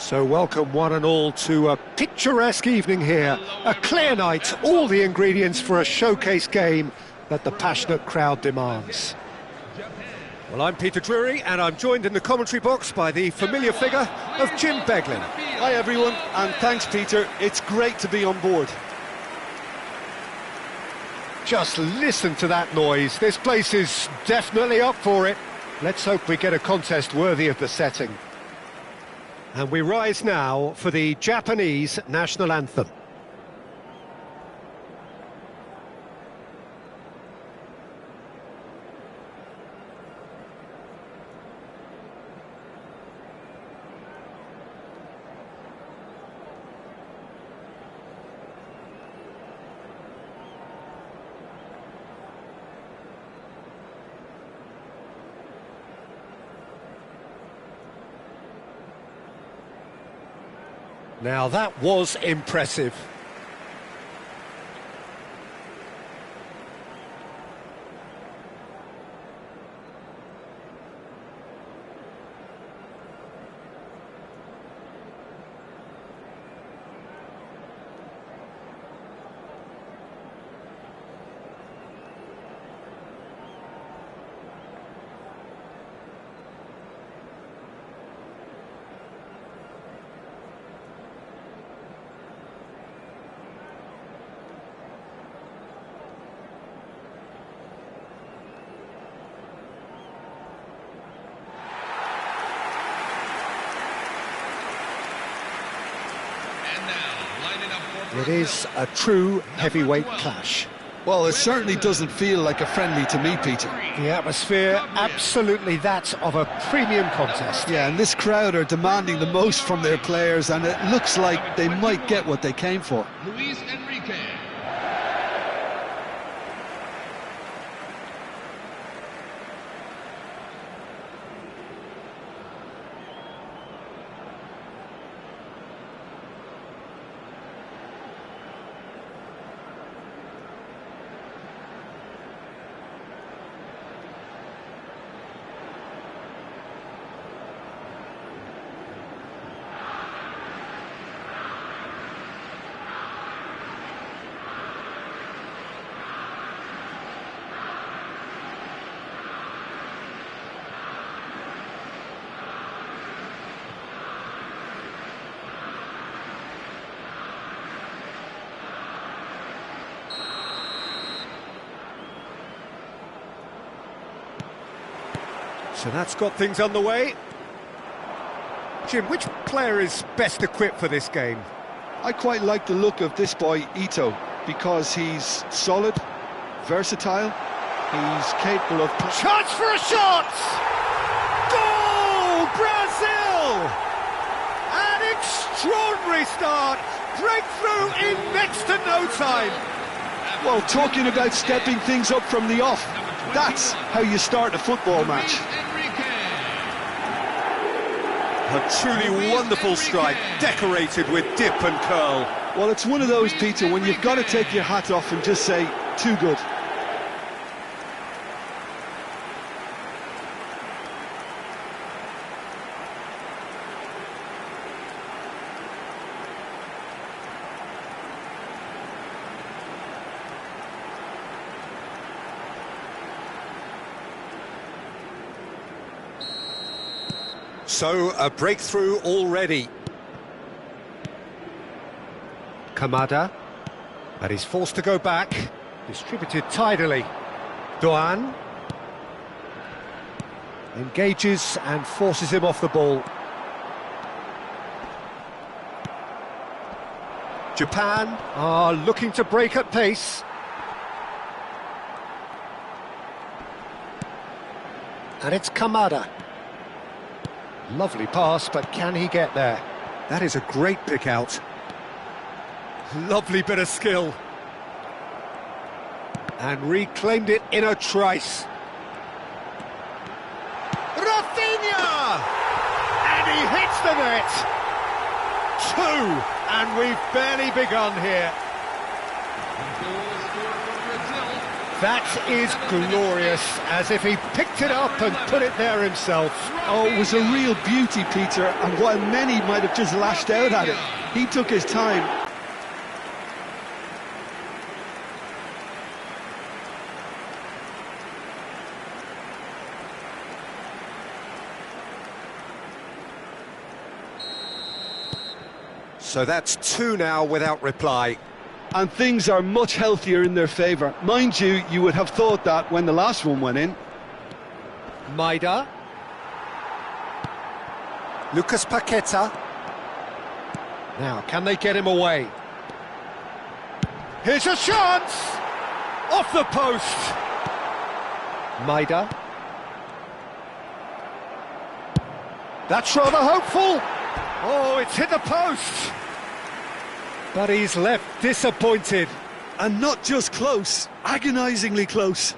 So welcome one and all to a picturesque evening here, a clear night, all the ingredients for a showcase game that the passionate crowd demands. Well, I'm Peter Drury and I'm joined in the commentary box by the familiar figure of Jim Beglin. Hi everyone, and thanks Peter, it's great to be on board. Just listen to that noise, this place is definitely up for it. Let's hope we get a contest worthy of the setting. And we rise now for the Japanese national anthem. Now that was impressive. It is a true heavyweight clash. Well, it certainly doesn't feel like a friendly to me, Peter. The atmosphere, absolutely that of a premium contest. Yeah, and this crowd are demanding the most from their players, and it looks like they might get what they came for. So that's got things underway. Jim, which player is best equipped for this game? I quite like the look of this boy, Ito, because he's solid, versatile, he's capable of... Chance for a shot! Goal! Brazil! An extraordinary start! Breakthrough in next to no time! Well, talking about stepping things up from the off, that's how you start a football match. A truly wonderful strike, decorated with dip and curl. Well, it's one of those, Peter, when you've got to take your hat off and just say, too good. So, a breakthrough already. Kamada, but he's forced to go back. Distributed tidily. Doan engages and forces him off the ball. Japan are looking to break at pace. And it's Kamada. Lovely pass, but can he get there? That is a great pick out. Lovely bit of skill. And reclaimed it in a trice. Rafinha! And he hits the net! 2, and we've barely begun here. That is glorious, as if he picked it up and put it there himself. Oh, it was a real beauty, Peter, and while many might have just lashed out at it, he took his time. So that's 2 now without reply. And things are much healthier in their favour. Mind you, you would have thought that when the last one went in. Maida. Lucas Paqueta. Now, can they get him away? Here's a chance! Off the post! Maida. That's rather hopeful! Oh, it's hit the post! But he's left disappointed. And not just close, agonisingly close.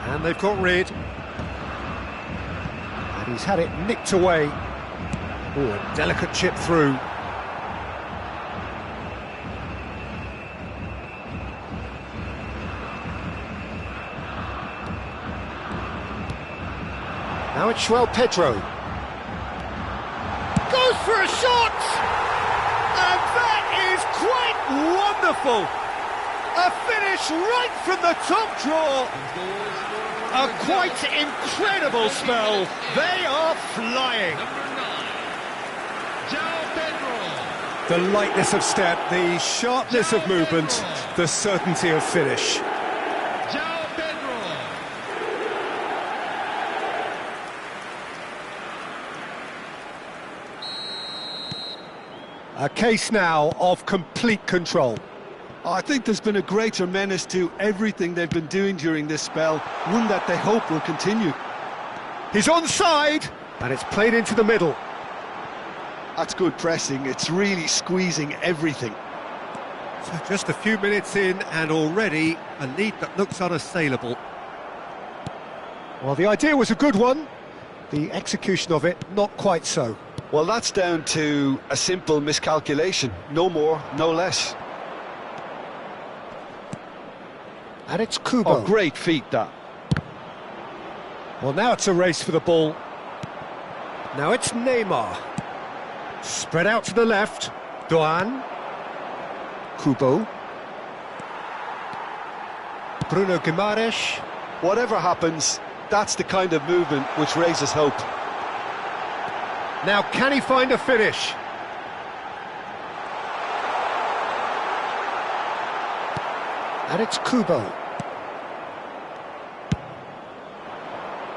And they've got rid. And he's had it nicked away. Oh, a delicate chip through. Now it's João Pedro. Goes for a shot! And that is quite wonderful! A finish right from the top draw! A quite incredible spell. They are flying. The lightness of step, the sharpness of movement, the certainty of finish. A case now of complete control. I think there's been a greater menace to everything they've been doing during this spell, one that they hope will continue. He's onside, and it's played into the middle. That's good pressing, it's really squeezing everything. So just a few minutes in, and already a lead that looks unassailable. Well, the idea was a good one, the execution of it not quite so. Well, that's down to a simple miscalculation, no more, no less. And it's Kubo. Oh, great feat, that. Well, now it's a race for the ball. Now it's Neymar. Spread out to the left. Doan. Kubo. Bruno Guimaraes. Whatever happens, that's the kind of movement which raises hope. Now, can he find a finish? And it's Kubo.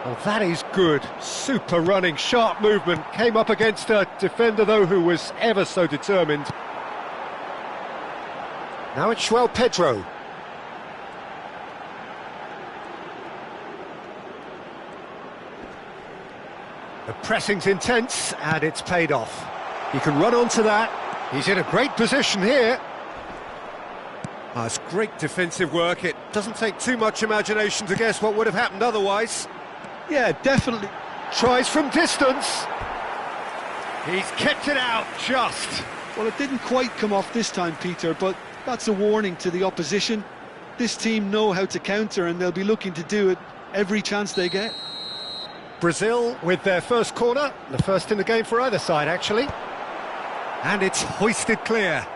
Well, that is good. Super running, sharp movement. Came up against a defender, though, who was ever so determined. Now it's João Pedro. The pressing's intense, and it's paid off. He can run onto that. He's in a great position here. That's great defensive work. It doesn't take too much imagination to guess what would have happened otherwise. Yeah, definitely. Tries from distance. He's kept it out, just. Well, it didn't quite come off this time, Peter, but that's a warning to the opposition. This team know how to counter, and they'll be looking to do it every chance they get. Brazil with their first corner, the first in the game for either side, actually. And it's hoisted clear.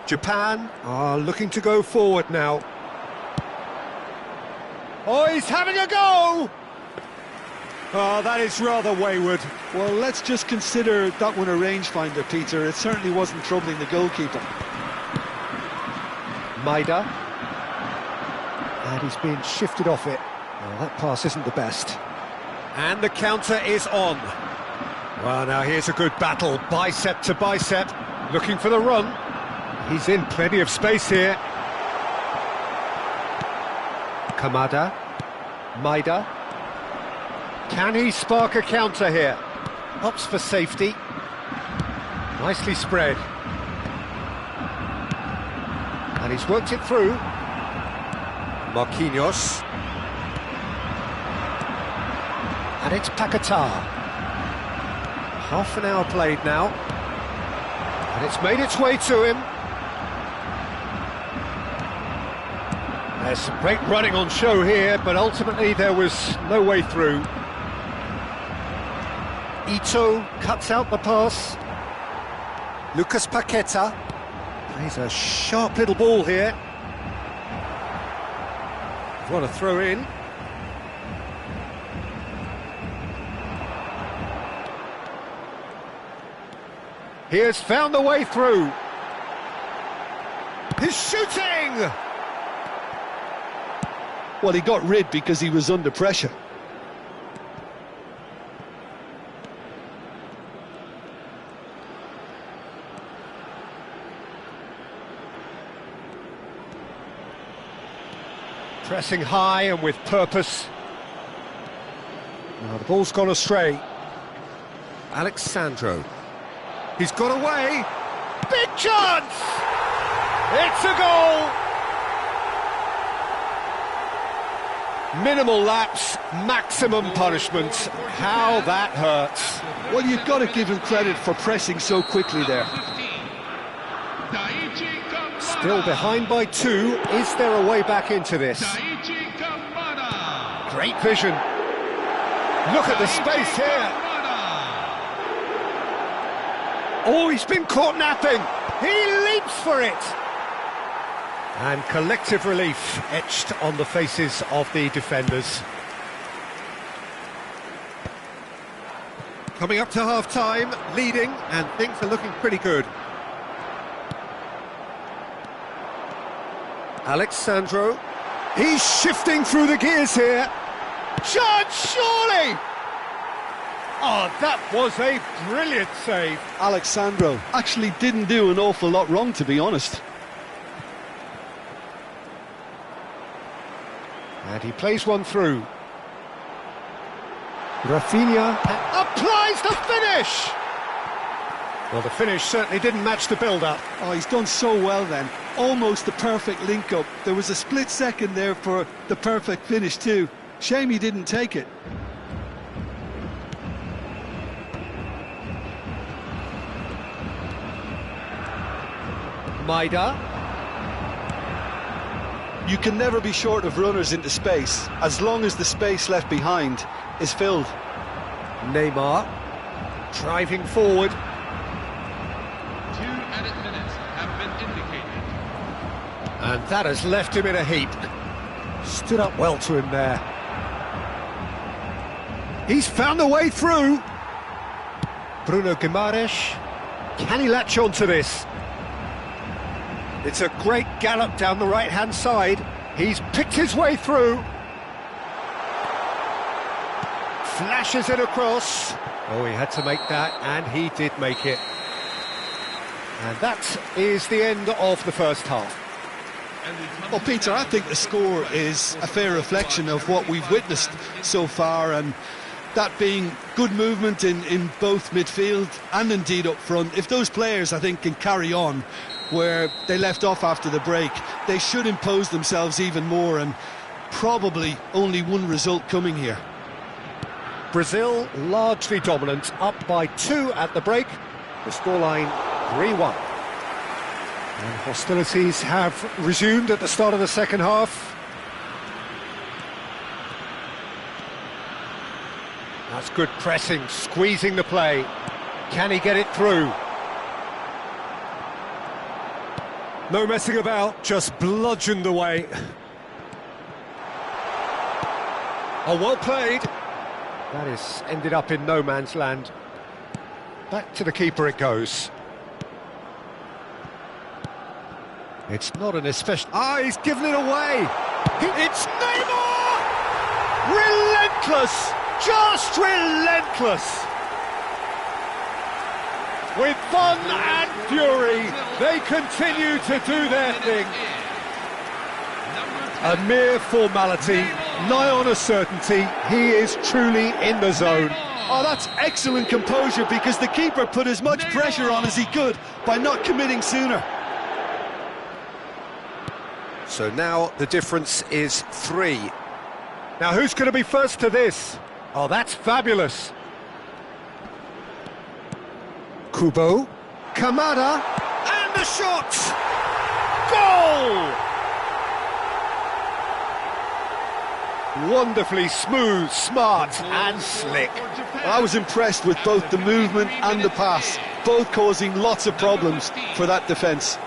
Japan are looking to go forward now. Oh, he's having a go! Oh, that is rather wayward. Well, let's just consider that one a rangefinder, Peter. It certainly wasn't troubling the goalkeeper. Maida. And he's been shifted off it. Well, that pass isn't the best. And the counter is on. Well, now here's a good battle, bicep to bicep, looking for the run. He's in plenty of space here. Kamada, Maida. Can he spark a counter here? Opts for safety. Nicely spread. And he's worked it through. Marquinhos. And it's Paquetá. Half an hour played now. And it's made its way to him. There's some great running on show here, but ultimately there was no way through. Ito cuts out the pass. Lucas Paquetá plays a sharp little ball here. What a throw in. He has found a way through. He's shooting! Well, he got rid because he was under pressure. Pressing high and with purpose. Now the ball's gone astray. Alexandro. He's got away. Big chance! It's a goal! Minimal lapse, maximum punishment. How that hurts. Well, you've got to give him credit for pressing so quickly there. Still behind by 2. Is there a way back into this? Great vision. Look at the space here. Oh, he's been caught napping. He leaps for it. And collective relief etched on the faces of the defenders. Coming up to half-time, leading, and things are looking pretty good. Alexandro. He's shifting through the gears here. Chance, surely! Oh, that was a brilliant save. Alexandro actually didn't do an awful lot wrong, to be honest. And he plays one through. Rafinha applies the finish! Well, the finish certainly didn't match the build-up. Oh, he's done so well then. Almost the perfect link-up. There was a split second there for the perfect finish too. Shame he didn't take it. Maida. You can never be short of runners into space, as long as the space left behind is filled. Neymar, driving forward. 2 added minutes have been indicated. And that has left him in a heap. Stood up well to him there. He's found a way through. Bruno Guimaraes. Can he latch on to this? It's a great gallop down the right-hand side. He's picked his way through. Flashes it across. Oh, he had to make that, and he did make it. And that is the end of the first half. Well, Peter, I think the score is a fair reflection of what we've witnessed so far, and that being good movement in both midfield and indeed up front. If those players, I think, can carry on where they left off after the break, they should impose themselves even more, and probably only one result coming here. Brazil largely dominant, up by 2 at the break. The scoreline 3-1. And hostilities have resumed at the start of the second half. That's good pressing, squeezing the play. Can he get it through? No messing about, just bludgeoned away. Oh, well played. That is ended up in no man's land. Back to the keeper it goes. It's not an especially... Ah, he's given it away! It's Neymar! Relentless! Just relentless! With fun and fury, they continue to do their thing. A mere formality, nigh on a certainty, he is truly in the zone. Oh, that's excellent composure, because the keeper put as much pressure on as he could by not committing sooner. So now the difference is 3. Now who's going to be first to this? Oh, that's fabulous. Kubo, Kamada, and the shot! Goal! Wonderfully smooth, smart and slick. I was impressed with both the movement and the pass, both causing lots of problems for that defence.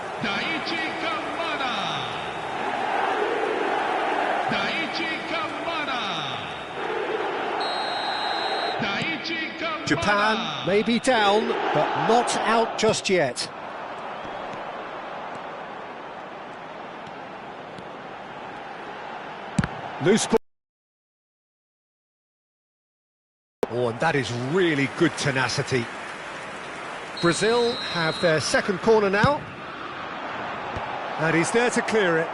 Japan may be down, but not out just yet. Loose ball. Oh, and that is really good tenacity. Brazil have their second corner now. And he's there to clear it.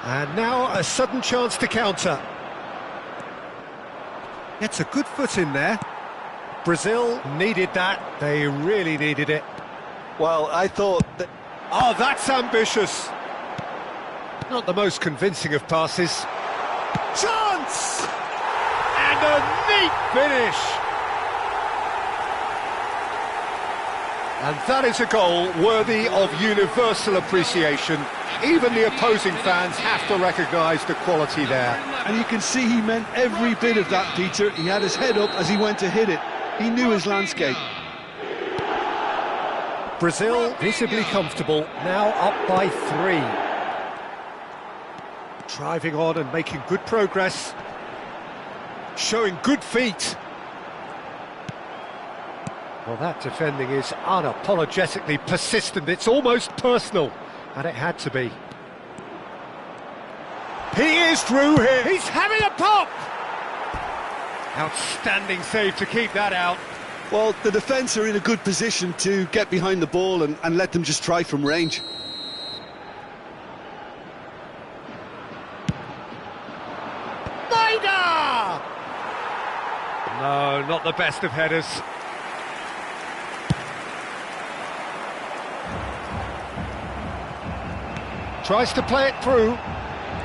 And now a sudden chance to counter. Gets a good foot in there. Brazil needed that. They really needed it. Well, I thought that... Oh, that's ambitious. Not the most convincing of passes. Chance! And a neat finish. And that is a goal worthy of universal appreciation. Even the opposing fans have to recognise the quality there. And you can see he meant every bit of that, Peter. He had his head up as he went to hit it. He knew his landscape. Brazil visibly comfortable, now up by 3. Driving on and making good progress. Showing good feet. Well, that defending is unapologetically persistent. It's almost personal. And it had to be. He is through here. He's having a pop. Outstanding save to keep that out. Well, the defence are in a good position to get behind the ball and let them just try from range. Maida! No, not the best of headers. Tries to play it through.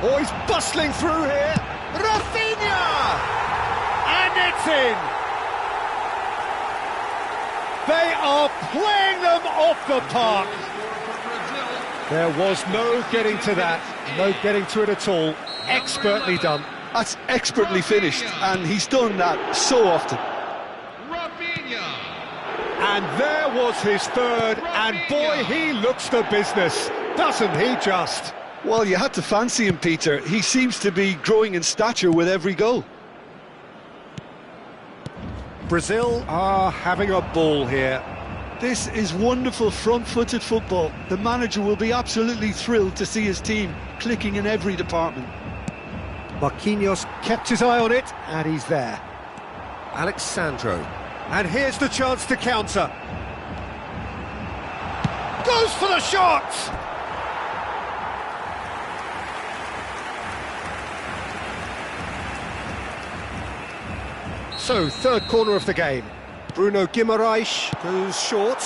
Oh, he's bustling through here. Rafinha! And it's in. They are playing them off the park. There was no getting to that. No getting to it at all. Expertly done. That's expertly finished, and he's done that so often. And there was his third, and boy, he looks the business. Doesn't he just? Well, you had to fancy him, Peter. He seems to be growing in stature with every goal. Brazil are having a ball here. This is wonderful front-footed football. The manager will be absolutely thrilled to see his team clicking in every department. Marquinhos kept his eye on it, and he's there. Alexandro. And here's the chance to counter. Goes for the shot! So, third corner of the game. Bruno Guimaraes goes short.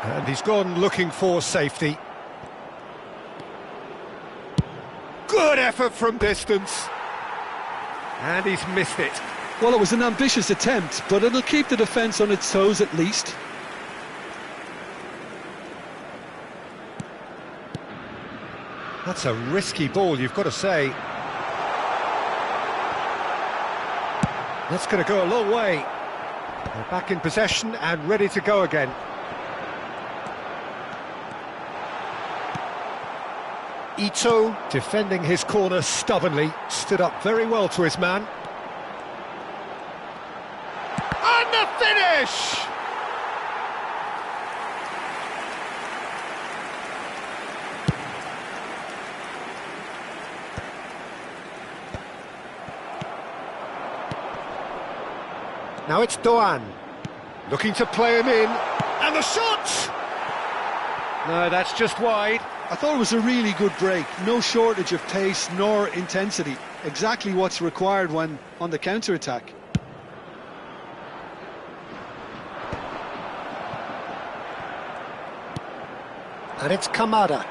And he's gone looking for safety. Good effort from distance. And he's missed it. Well, it was an ambitious attempt, but it'll keep the defence on its toes at least. That's a risky ball, you've got to say. That's going to go a long way. They're back in possession and ready to go again. Ito, defending his corner stubbornly, stood up very well to his man. And the finish! Now it's Doan, looking to play him in, and the shot! No, that's just wide. I thought it was a really good break. No shortage of pace nor intensity. Exactly what's required when on the counter-attack. And it's Kamada.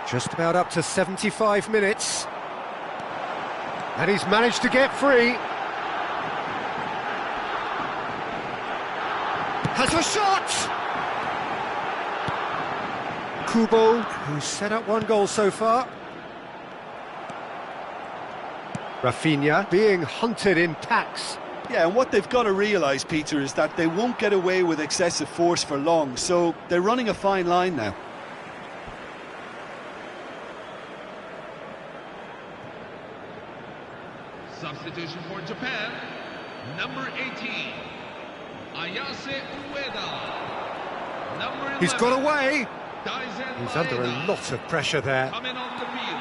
Just about up to 75 minutes. And he's managed to get free. Has a shot! Kubo, who's set up one goal so far. Rafinha being hunted in packs. Yeah, and what they've got to realise, Peter, is that they won't get away with excessive force for long, so they're running a fine line now. Substitution for Japan, number 18, Ayase Ueda. Number 11, He's got away. Daisen He's under a Maeda. lot of pressure there. Coming on the field,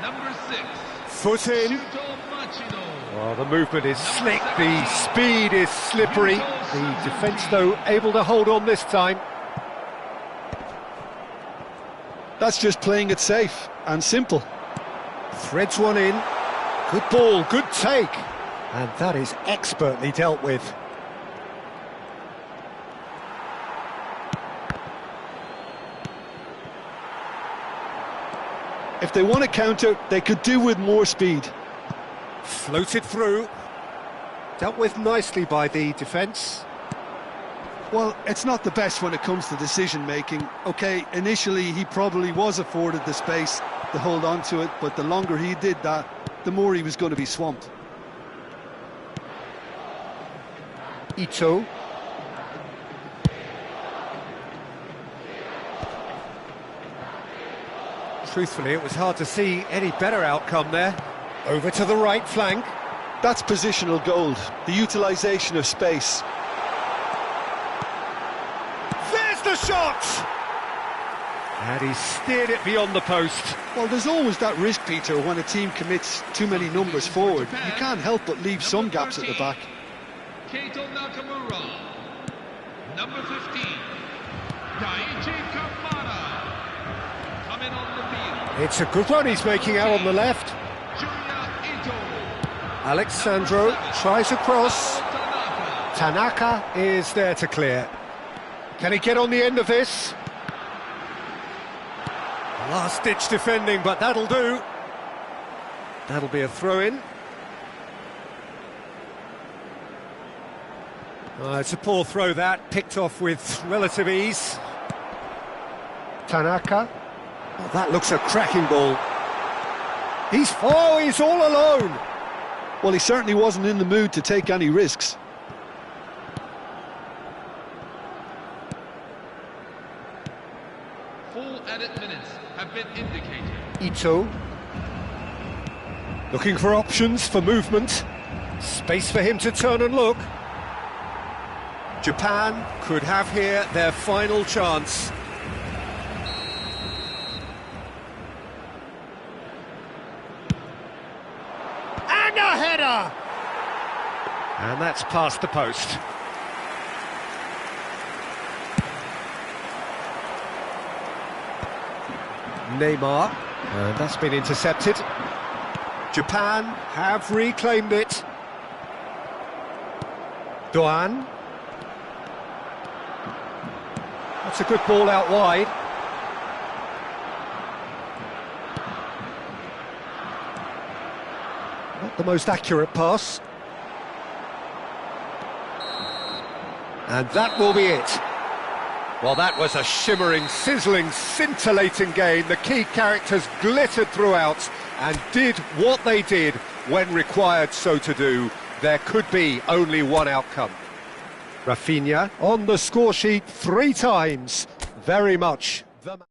number 6, Foot in. Shuto Machino. Well, the movement is slick, the speed is slippery. The defence, though, able to hold on this time. That's just playing it safe and simple. Threads one in. Good ball, good take. And that is expertly dealt with. If they want to counter, they could do with more speed. Floated through. Dealt with nicely by the defence. Well, it's not the best when it comes to decision-making. OK, initially he probably was afforded the space to hold on to it, but the longer he did that, the more he was going to be swamped. Ito. Truthfully, it was hard to see any better outcome there. Over to the right flank. That's positional gold, the utilisation of space. There's the shot! And he steered it beyond the post. Well, there's always that risk, Peter, when a team commits too many numbers forward. You can't help but leave some gaps at the back. Keito Nakamura, number 15, Daichi Kamada. Coming on the field, It's a good run he's making out on the left. Junya Ito. Alexandro tries across. Tanaka. Tanaka is there to clear. Can he get on the end of this? Last-ditch defending, but that'll do. That'll be a throw-in. It's a poor throw that, picked off with relative ease. Tanaka. Oh, that looks a cracking ball. He's all alone. Well, he certainly wasn't in the mood to take any risks. Full added minutes have been indicated. Ito. Looking for options for movement. Space for him to turn and look. Japan could have here their final chance. And a header! And that's past the post. Neymar, and that's been intercepted. Japan have reclaimed it. Doan. That's a good ball out wide. Not the most accurate pass. And that will be it. Well, that was a shimmering, sizzling, scintillating game. The key characters glittered throughout and did what they did when required so to do. There could be only one outcome. Rafinha on the score sheet 3 times. Very much the man.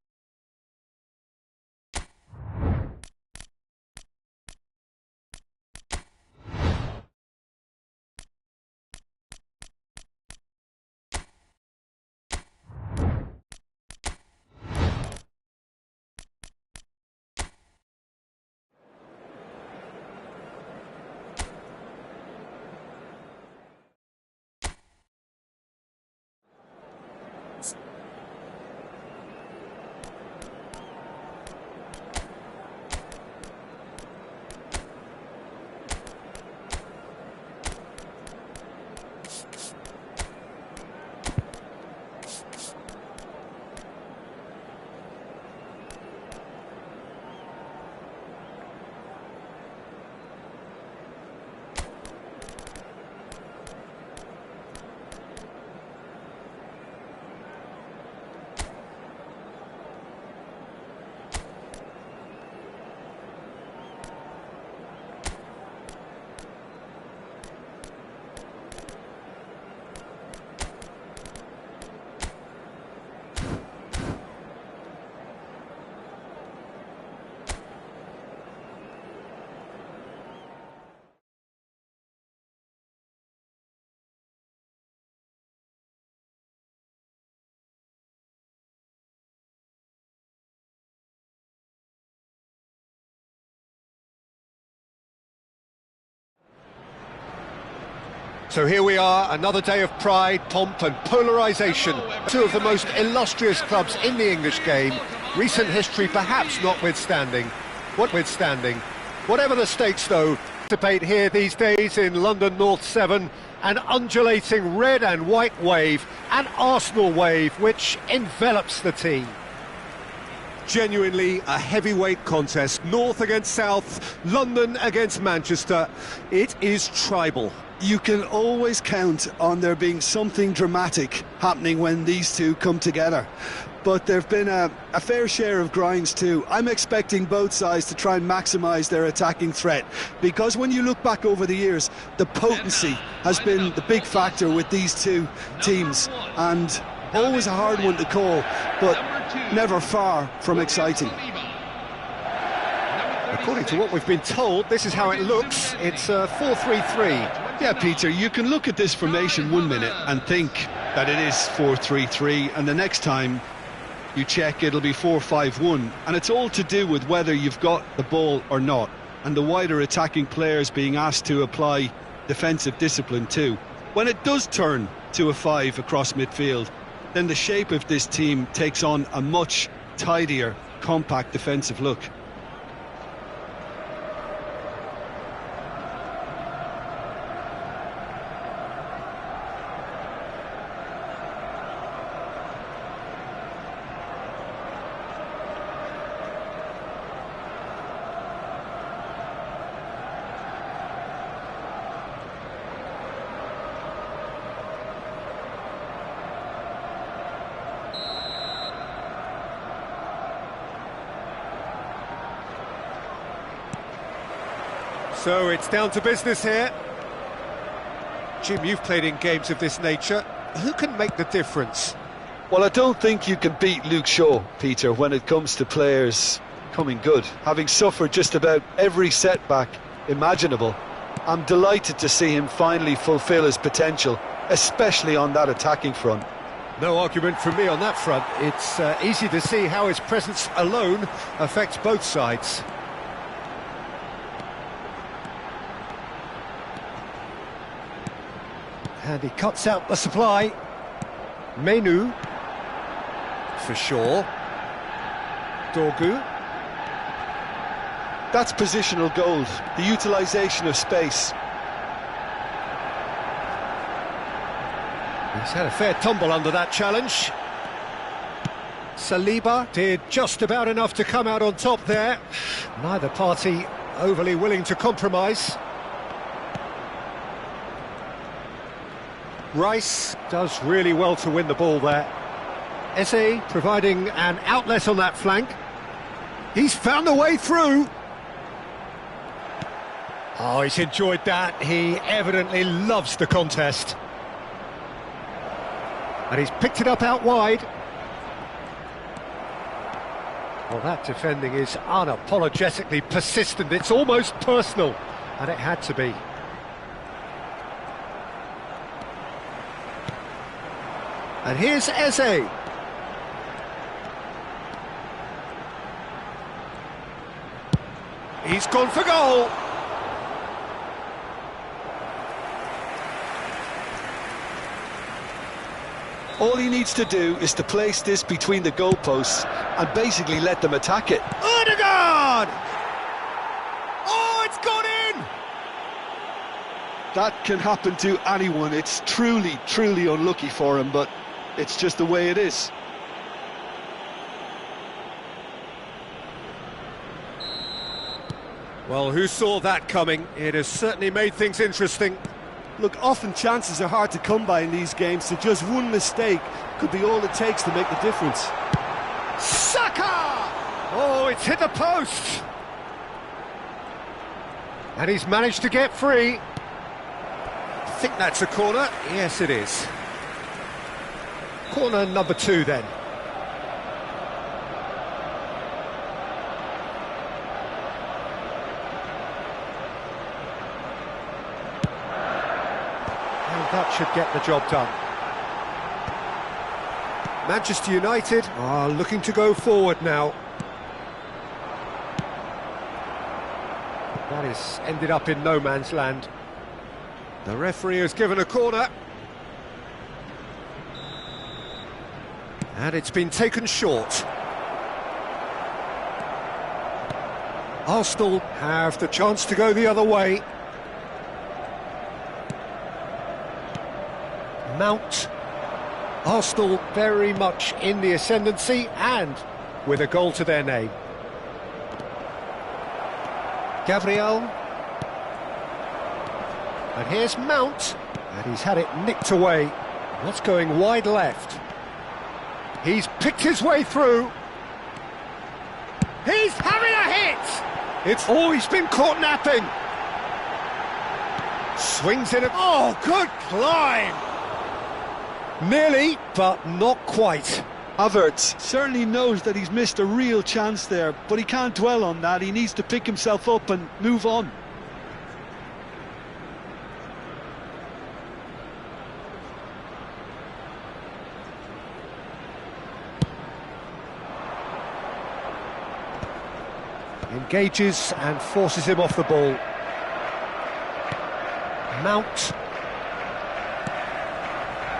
So here we are, another day of pride, pomp and polarisation. Two of the most illustrious clubs in the English game. Recent history perhaps notwithstanding. Whatever the stakes though, participate here these days in London North 7, an undulating red and white wave, an Arsenal wave which envelops the team. Genuinely a heavyweight contest, North against South, London against Manchester. It is tribal. You can always count on there being something dramatic happening when these two come together. But there have been a fair share of grinds too. I'm expecting both sides to try and maximise their attacking threat, because when you look back over the years, the potency has been the big factor with these two teams, and always a hard one to call, but never far from exciting. According to what we've been told, this is how it looks. It's 4-3-3. Yeah, Peter, you can look at this formation 1 minute and think that it is 4-3-3, and the next time you check, it'll be 4-5-1, and it's all to do with whether you've got the ball or not, and the wider attacking players being asked to apply defensive discipline too. When it does turn to a 5 across midfield, then the shape of this team takes on a much tidier, compact defensive look. So it's down to business here. Jim, you've played in games of this nature. Who can make the difference? Well, I don't think you can beat Luke Shaw, Peter, when it comes to players coming good. Having suffered just about every setback imaginable, I'm delighted to see him finally fulfil his potential, especially on that attacking front. No argument from me on that front. It's easy to see how his presence alone affects both sides. And he cuts out the supply. Menu. For sure. Dorgu. That's positional gold, the utilisation of space. He's had a fair tumble under that challenge. Saliba did just about enough to come out on top there. Neither party overly willing to compromise. Rice does really well to win the ball there. Eze providing an outlet on that flank. He's found a way through. Oh, he's enjoyed that. He evidently loves the contest. And he's picked it up out wide. Well, that defending is unapologetically persistent. It's almost personal, and it had to be. And here's Eze. He's gone for goal. All he needs to do is to place this between the goalposts and basically let them attack it. Odegaard! Oh, it's gone in! That can happen to anyone. It's truly, truly unlucky for him, but it's just the way it is. Well, who saw that coming? It has certainly made things interesting. Look, often chances are hard to come by in these games, so just one mistake could be all it takes to make the difference. Saka! Oh, it's hit the post! And he's managed to get free. I think that's a corner. Yes, it is. Corner number 2 then. That should get the job done. Manchester United are looking to go forward now. That has ended up in no man's land. The referee has given a corner. And it's been taken short. Arsenal have the chance to go the other way. Mount. Arsenal very much in the ascendancy and with a goal to their name. Gabriel. And here's Mount. And he's had it nicked away. That's going wide left. He's picked his way through. He's having a hit! He's been caught napping. Swings in a... Oh, good climb! Nearly, but not quite. Havertz certainly knows that he's missed a real chance there, but he can't dwell on that. He needs to pick himself up and move on. Engages and forces him off the ball. Mount.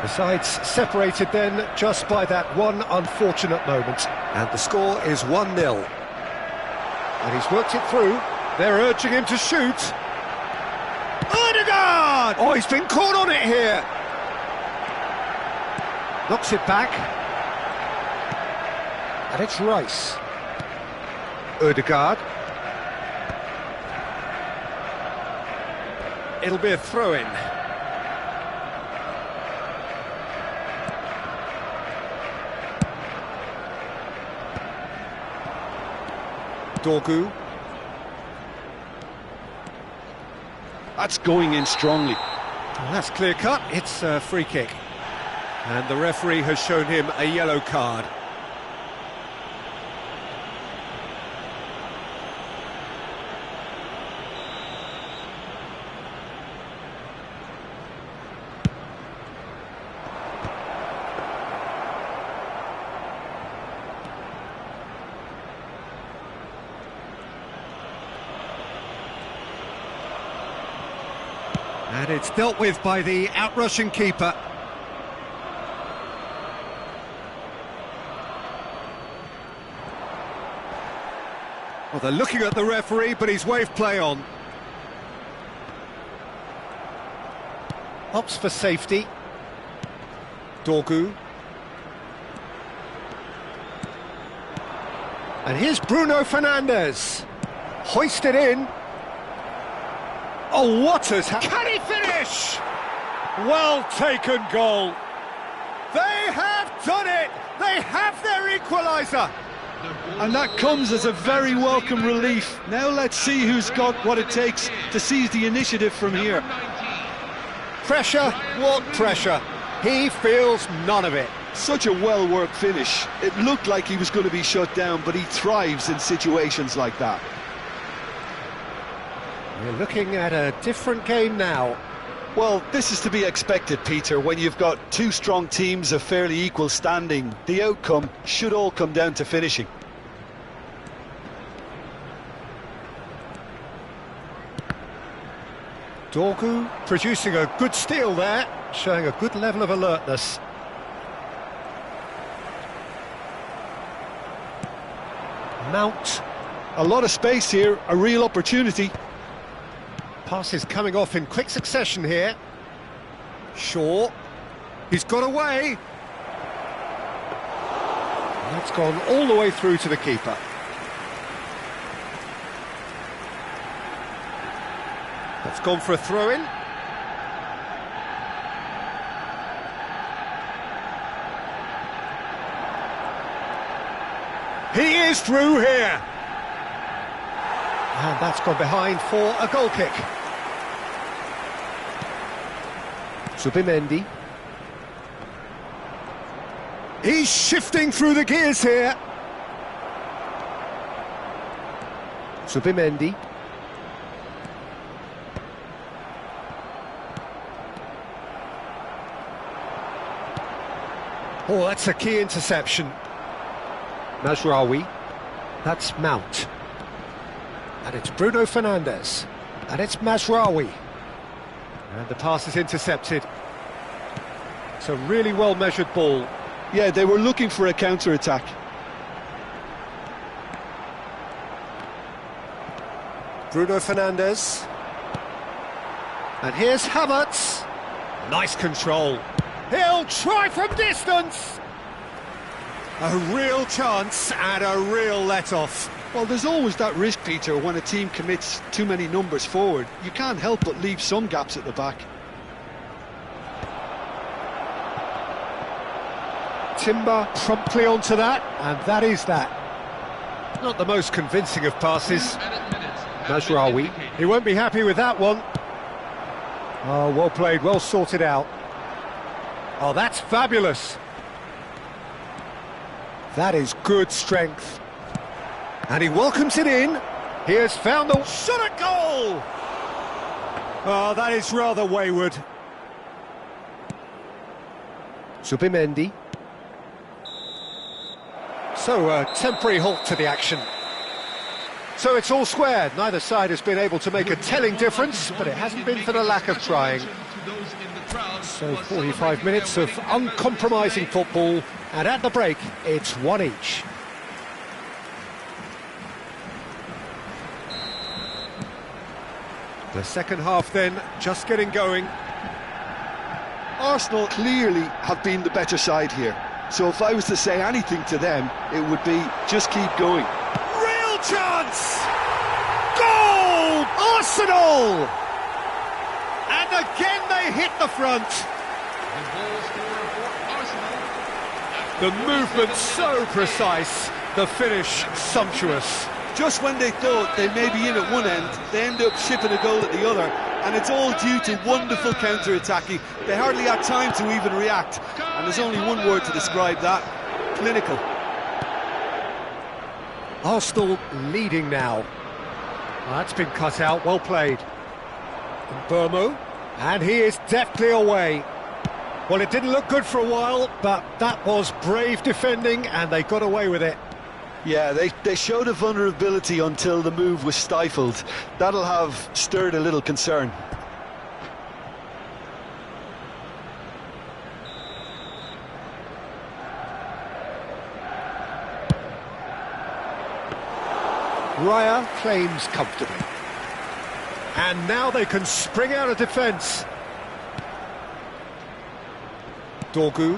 The sides separated then just by that one unfortunate moment. And the score is 1-0. And he's worked it through. They're urging him to shoot. Odegaard! Oh, he's been caught on it here. Knocks it back. And it's Rice. Odegaard. It'll be a throw-in. Dorgu. That's going in strongly. Well, that's clear cut. It's a free kick. And the referee has shown him a yellow card. And it's dealt with by the outrushing keeper. Well, they're looking at the referee, but he's waved play on. Opts for safety. Dorgu. And here's Bruno Fernandes. Hoisted in. Oh, what has happened? Can he finish? Well taken goal. They have done it. They have their equaliser. And that comes as a very welcome relief. Now let's see who's got what it takes to seize the initiative from here. Pressure? What pressure? He feels none of it. Such a well-worked finish. It looked like he was going to be shut down, but he thrives in situations like that. We're looking at a different game now. Well, this is to be expected, Peter. When you've got two strong teams of fairly equal standing, the outcome should all come down to finishing. Dorgu producing a good steal there, showing a good level of alertness. Mount. A lot of space here, a real opportunity. Passes coming off in quick succession here. Shaw. He's got away. And that's gone all the way through to the keeper. That's gone for a throw-in. He is through here. And that's gone behind for a goal kick. Zubimendi. He's shifting through the gears here. Zubimendi. Oh, that's a key interception. Mazraoui. That's Mount. And it's Bruno Fernandes. And it's Mazraoui. And the pass is intercepted. It's a really well-measured ball. Yeah, they were looking for a counter-attack. Bruno Fernandes. And here's Havertz. Nice control. He'll try from distance. A real chance and a real let-off. Well, there's always that risk, Peter, when a team commits too many numbers forward. You can't help but leave some gaps at the back. Timber promptly onto that, and that is that. Not the most convincing of passes. Mazraoui. He won't be happy with that one. Oh, well played, well sorted out. Oh, that's fabulous. That is good strength. And he welcomes it in. He has found the shot at goal! Oh, that is rather wayward. Zubimendi. So, a temporary halt to the action. So it's all square. Neither side has been able to make a telling difference, but it hasn't been for the lack of trying. So 45 minutes of uncompromising football, and at the break, it's one each. The second half then, just getting going. Arsenal clearly have been the better side here. So if I was to say anything to them, it would be just keep going. Real chance! Goal! Arsenal! And again they hit the front. The movement so precise, the finish sumptuous. Just when they thought they may be in at one end, they end up shipping a goal at the other, and it's all due to wonderful counter-attacking. They hardly had time to even react, and there's only one word to describe that: clinical. Arsenal leading now. Well, that's been cut out, well played. Burmo, and he is deftly away. Well, it didn't look good for a while, but that was brave defending, and they got away with it. Yeah, they showed a vulnerability until the move was stifled. That'll have stirred a little concern. Raya claims comfortably. And now they can spring out of defence. Dorgu.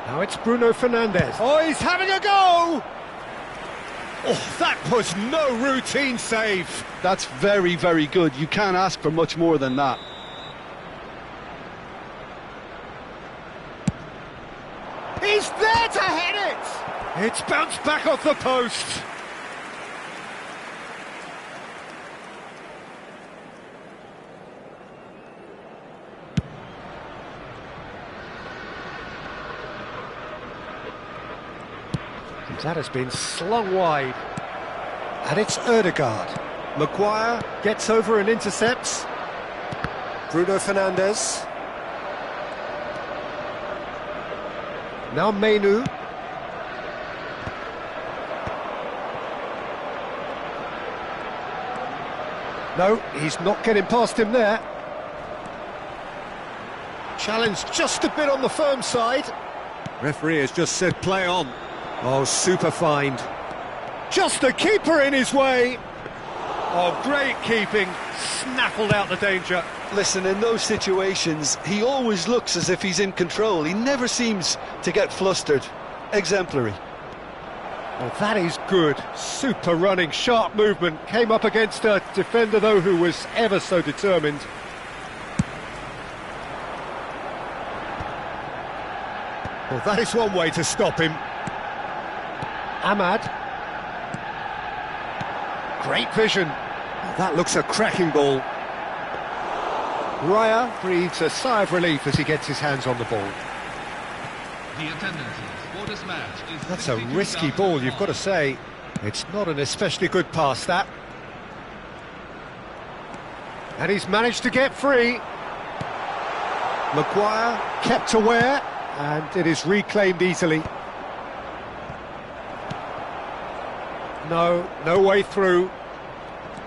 Now it's Bruno Fernandes. Oh, he's having a go! Oh, that was no routine save. That's very, very good. You can't ask for much more than that. He's there to head it! It's bounced back off the post. That has been slung wide. And it's Ødegaard. Maguire gets over and intercepts. Bruno Fernandes. Now Menu. No, he's not getting past him there. Challenge just a bit on the firm side. Referee has just said play on. Oh, super find. Just the keeper in his way. Oh, great keeping. Snaffled out the danger. Listen, in those situations, he always looks as if he's in control. He never seems to get flustered. Exemplary. Well, that is good. Super running, sharp movement. Came up against a defender, though, who was ever so determined. Well, that is one way to stop him. Ahmad. Great vision. Oh, that looks a cracking ball. Raya breathes a sigh of relief as he gets his hands on the ball. The attendances for this match is That's a risky ball, you've got to say. It's not an especially good pass, that. And he's managed to get free. Maguire kept aware, and it is reclaimed easily. No way through.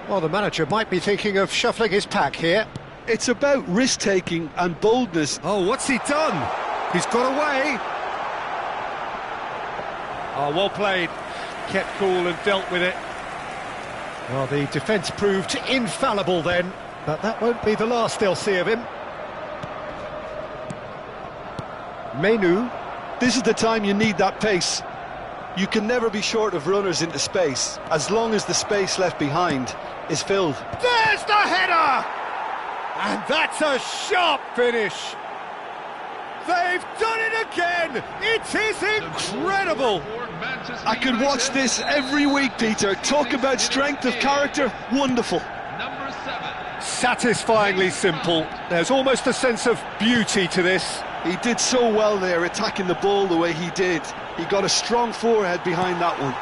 Well, the manager might be thinking of shuffling his pack here. It's about risk-taking and boldness. Oh, what's he done? He's got away. Oh, well played. Kept cool and dealt with it. Well, the defence proved infallible then, but that won't be the last they'll see of him. Menu. This is the time you need that pace. You can never be short of runners into space, as long as the space left behind is filled. There's the header! And that's a sharp finish. They've done it again! It is incredible! I could watch this every week, Peter. Talk about strength of character, wonderful. Number 7. Satisfyingly simple. There's almost a sense of beauty to this. He did so well there, attacking the ball the way he did. He got a strong forehead behind that one.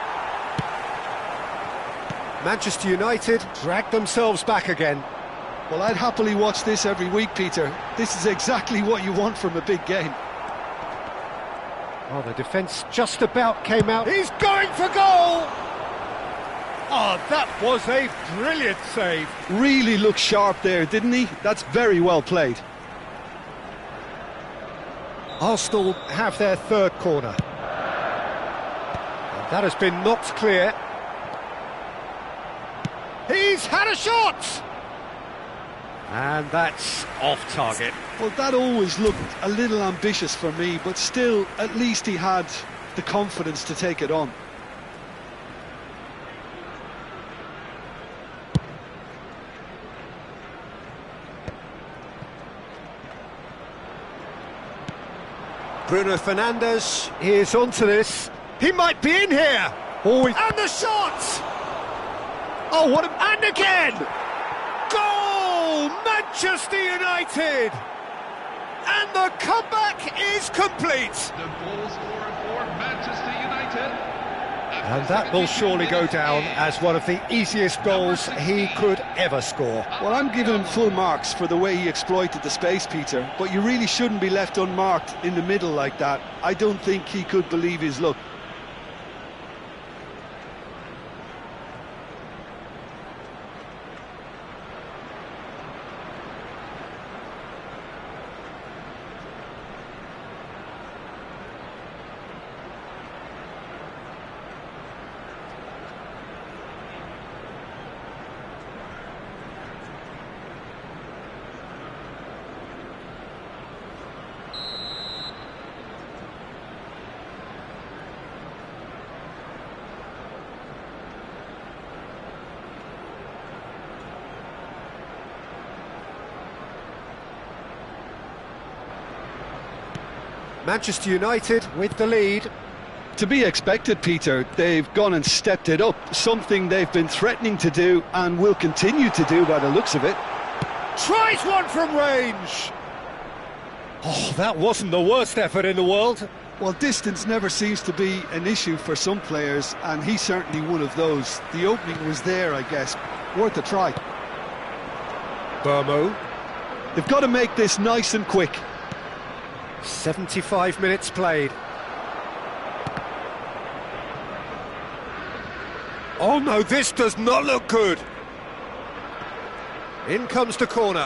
Manchester United dragged themselves back again. Well, I'd happily watch this every week, Peter. This is exactly what you want from a big game. Oh, the defence just about came out. He's going for goal! Oh, that was a brilliant save. Really looked sharp there, didn't he? That's very well played. Arsenal have their third corner. And that has been knocked clear. He's had a shot! And that's off target. Well, that always looked a little ambitious for me, but still, at least he had the confidence to take it on. Bruno Fernandes is onto this. He might be in here. Oh, and the shot! Oh, what a... And again! Goal! Manchester United! And the comeback is complete. The goal scorer for Manchester United. And that will surely go down as one of the easiest goals he could ever score. Well, I'm giving him full marks for the way he exploited the space, Peter, but you really shouldn't be left unmarked in the middle like that. I don't think he could believe his luck. Manchester United with the lead. To be expected, Peter. They've gone and stepped it up, something they've been threatening to do and will continue to do by the looks of it. Tries one from range. Oh, that wasn't the worst effort in the world. Well, distance never seems to be an issue for some players, and he's certainly one of those. The opening was there, I guess. Worth a try. Burmo. They've got to make this nice and quick. 75 minutes played. Oh no, this does not look good. In comes the corner.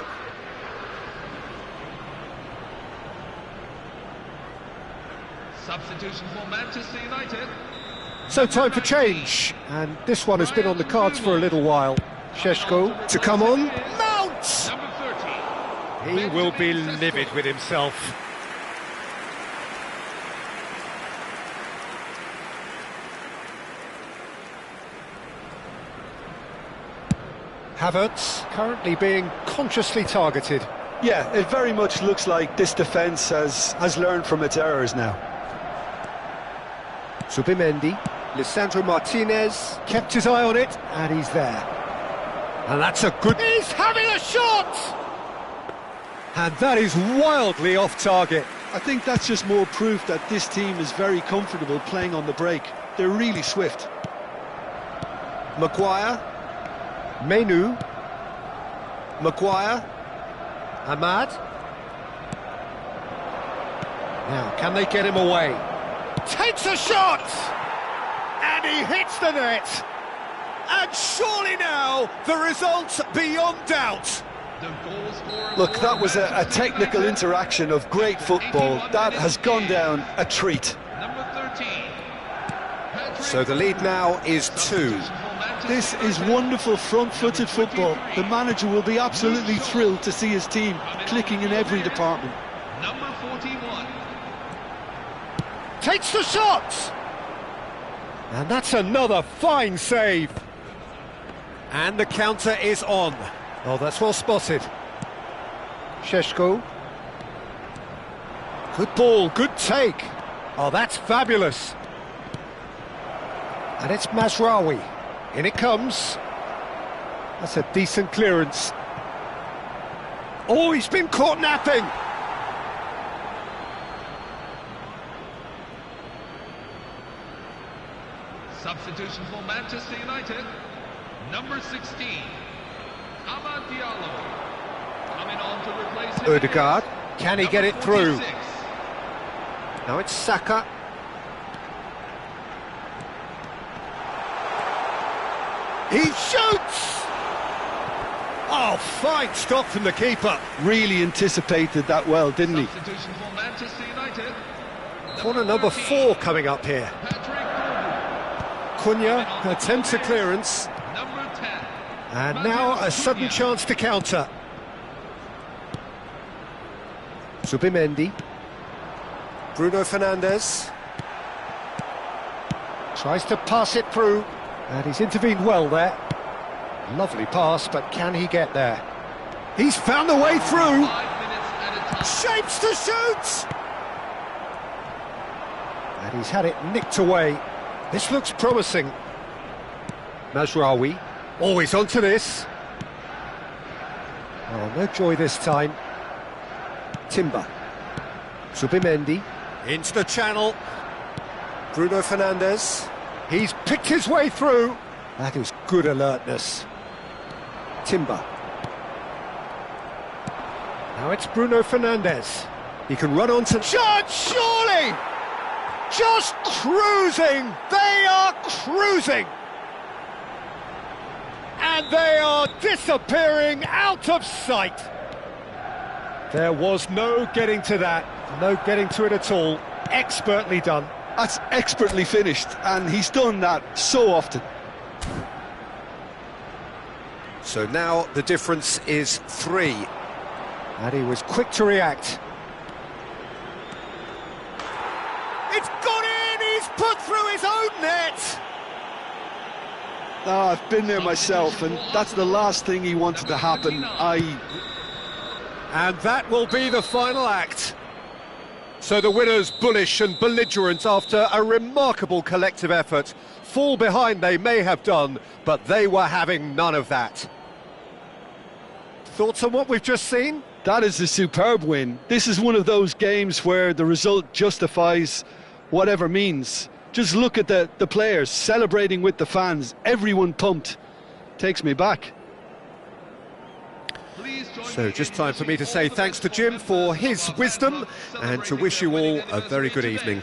Substitution for Manchester United. So time for change, and this one has been on the cards for a little while. Šeško to come on. Mount! Number 30. He will be livid with himself. Havertz currently being consciously targeted. Yeah, it very much looks like this defence has learned from its errors now. Subimendi, Lisandro Martinez kept his eye on it, and he's there. And that's a good... He's having a shot! And that is wildly off target. I think that's just more proof that this team is very comfortable playing on the break. They're really swift. Maguire. Menu. Maguire. Ahmad. Now, can they get him away? Takes a shot! And he hits the net! And surely now, the result's beyond doubt. The goal scorer. Look, that was a technical interaction of great football. That has gone down a treat. Number 13. So the lead now is 2. This is wonderful front-footed football. The manager will be absolutely thrilled to see his team clicking in every department. Number 41. Takes the shot! And that's another fine save. And the counter is on. Oh, that's well spotted. Sheshko. Good ball, good take. Oh, that's fabulous. And it's Mazraoui. In it comes. That's a decent clearance. Oh, he's been caught napping. Substitution for Manchester United. Number 16. Amad Diallo. Coming on to replace him. Odegaard. Can he get it through? 46. Now it's Saka. He shoots! Oh, fine stop from the keeper. Really anticipated that well, didn't he? Substitution for Manchester United. Corner number 4 coming up here. Patrick Cunha attempts a clearance. Number 10. And now a sudden chance to counter. Zubimendi. Bruno Fernandes. Tries to pass it through. And he's intervened well there. Lovely pass, but can he get there? He's found the way through. 5 minutes at a time. Shapes to shoot! And he's had it nicked away. This looks promising. Mazraoui. Always onto this. Oh, no joy this time. Timber. Zubimendi. Into the channel. Bruno Fernandes. He's picked his way through. That is good alertness. Timber. Now it's Bruno Fernandes. He can run on to... Shot, surely! Just cruising! They are cruising! And they are disappearing out of sight. There was no getting to that. No getting to it at all. Expertly done. That's expertly finished, and he's done that so often. So now the difference is 3. And he was quick to react. It's gone in! He's put through his own net! Oh, I've been there myself, and that's the last thing he wanted to happen. And that will be the final act. So the winners, bullish and belligerent after a remarkable collective effort. Fall behind they may have done, but they were having none of that. Thoughts on what we've just seen? That is a superb win. This is one of those games where the result justifies whatever means. Just look at the players celebrating with the fans. Everyone pumped. Takes me back. So just time for me to say thanks to Jim for his wisdom and to wish you all a very good evening.